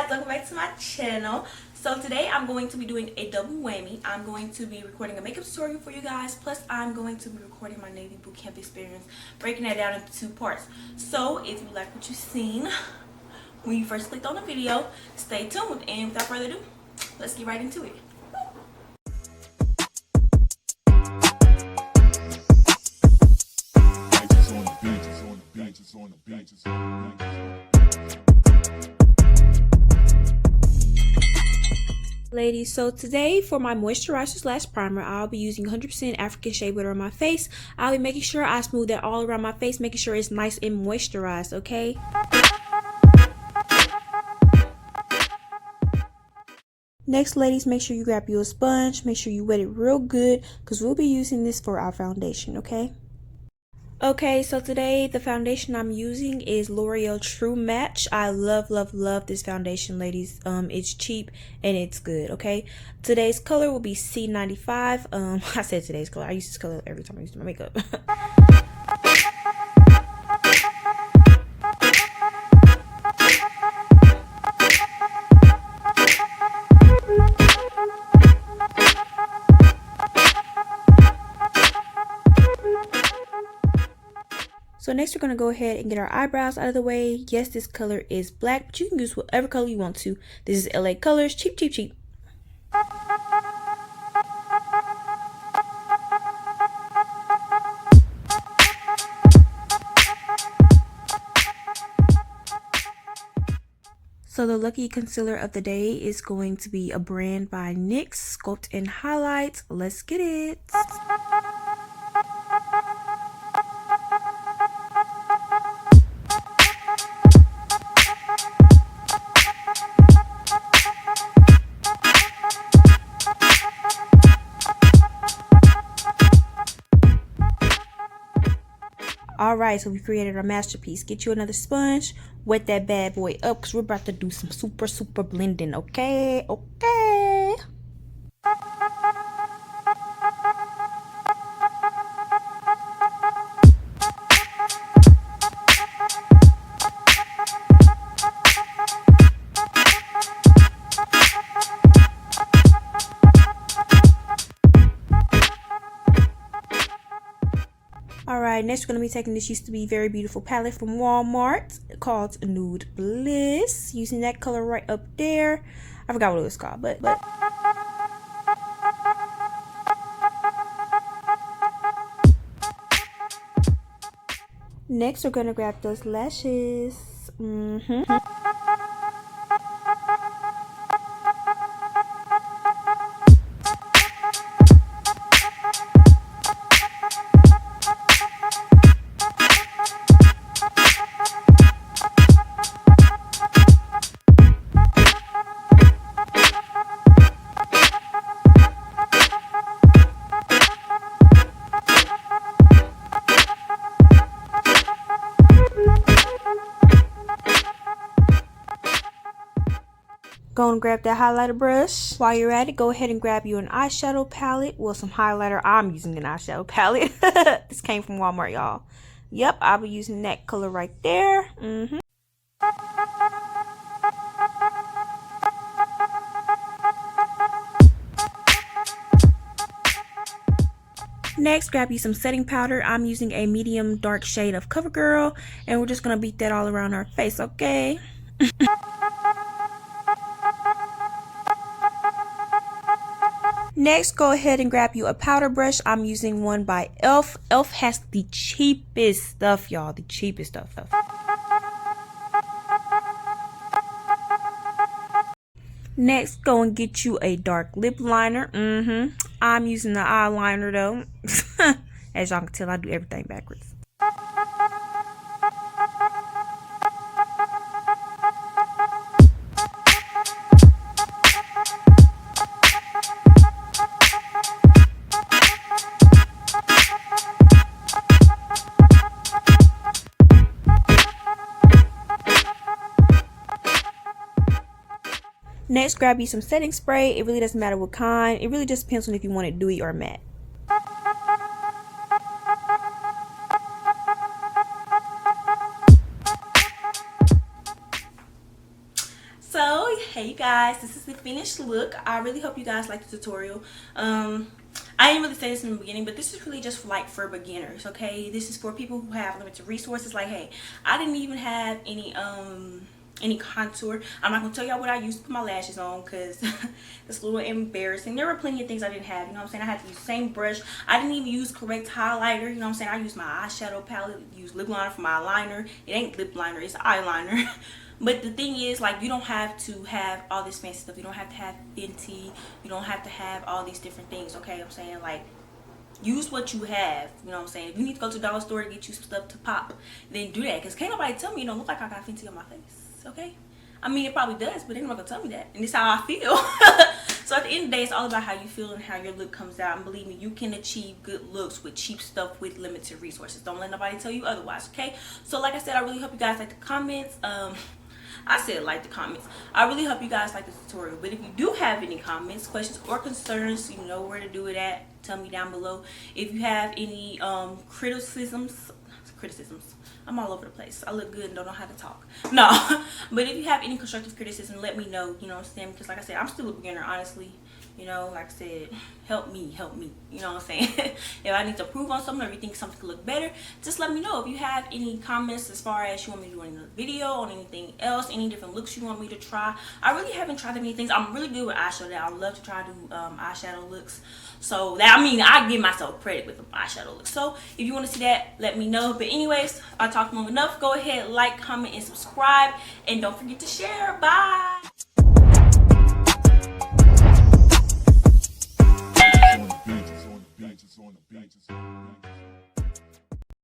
guys, welcome back to my channel. So today I'm going to be doing a double whammy. I'm going to be recording a makeup tutorial for you guys, plus I'm going to be recording my Navy boot camp experience, breaking that down into two parts. So if you like what you've seen when you first clicked on the video, stay tuned, and without further ado, let's get right into it. Ladies, so today for my moisturizer slash primer, I'll be using 100% African shea butter on my face. I'll be making sure I smooth that all around my face, making sure it's nice and moisturized, okay? Next, ladies, make sure you grab you a sponge. Make sure you wet it real good because we'll be using this for our foundation, okay? Okay, so today the foundation I'm using is L'Oreal True Match. I love this foundation, ladies. It's cheap and it's good, okay? Today's color will be C95. I said today's color. I use this color every time I use my makeup. So next we're going to go ahead and get our eyebrows out of the way. Yes, this color is black, but you can use whatever color you want to. This is LA Colors, cheap, cheap, cheap. So the lucky concealer of the day is going to be a brand by NYX, Sculpt and Highlight. Let's get it. Alright, so we created our masterpiece. Get you another sponge, wet that bad boy up because we're about to do some super blending, okay? Okay. Alright, next we're going to be taking this used to be very beautiful palette from Walmart called Nude Bliss. Using that color right up there. I forgot what it was called, but. Next we're going to grab those lashes. Go and grab that highlighter brush. While you're at it, go ahead and grab you an eyeshadow palette. Well, some highlighter. I'm using an eyeshadow palette. This came from Walmart, y'all. Yep, I'll be using that color right there. Next, grab you some setting powder. I'm using a medium dark shade of CoverGirl. And we're just going to beat that all around our face, okay? Next, go ahead and grab you a powder brush. I'm using one by e.l.f. e.l.f. has the cheapest stuff, y'all. The cheapest stuff. Next, go and get you a dark lip liner. I'm using the eyeliner though. As y'all can tell, I do everything backwards. Next, grab you some setting spray. It really doesn't matter what kind. It really just depends on if you want it dewy or matte. So Hey you guys, this is the finished look. I really hope you guys like the tutorial. I didn't really say this in the beginning, but this is really just like for beginners, okay? This is for people who have limited resources. Like, hey, I didn't even have any contour. I'm not gonna tell y'all what I used to put my lashes on because it's a little embarrassing. There were plenty of things I didn't have, you know what I'm saying? I had to use the same brush. I didn't even use correct highlighter, you know what I'm saying? I used my eyeshadow palette, use lip liner for my liner. It ain't lip liner, it's eyeliner. But the thing is, like, you don't have to have all this fancy stuff. You don't have to have Fenty. You don't have to have all these different things, okay? I'm saying, like, use what you have, you know what I'm saying? If you need to go to the dollar store to get you some stuff to pop, then do that. Because can't nobody tell me it don't look like I got Fenty on my face, okay? I mean, it probably does, but they're not gonna tell me that. And this is how I feel. So at the end of the day, it's all about how you feel and how your look comes out. And believe me, you can achieve good looks with cheap stuff with limited resources. Don't let nobody tell you otherwise, okay? So like I said, I really hope you guys like the comments. I said like the comments. I really hope you guys like this tutorial. But if you do have any comments, questions, or concerns, you know where to do it at. Tell me down below. If you have any criticisms, I'm all over the place. I look good and don't know how to talk. No. But if you have any constructive criticism, let me know, you know what I'm saying? Because like I said, I'm still a beginner, honestly. You know, like I said, help me, you know what I'm saying? If I need to improve on something or you think something could look better, just let me know. If you have any comments as far as you want me to do another video on anything else, any different looks you want me to try. I really haven't tried that many things. I'm really good with eyeshadow. I would love to try to do eyeshadow looks. So that, I mean, I give myself credit with the eyeshadow looks. So if you want to see that, let me know. But anyways, I talked long enough. Go ahead, like, comment, and subscribe. And don't forget to share. Bye. On the benches, on the benches.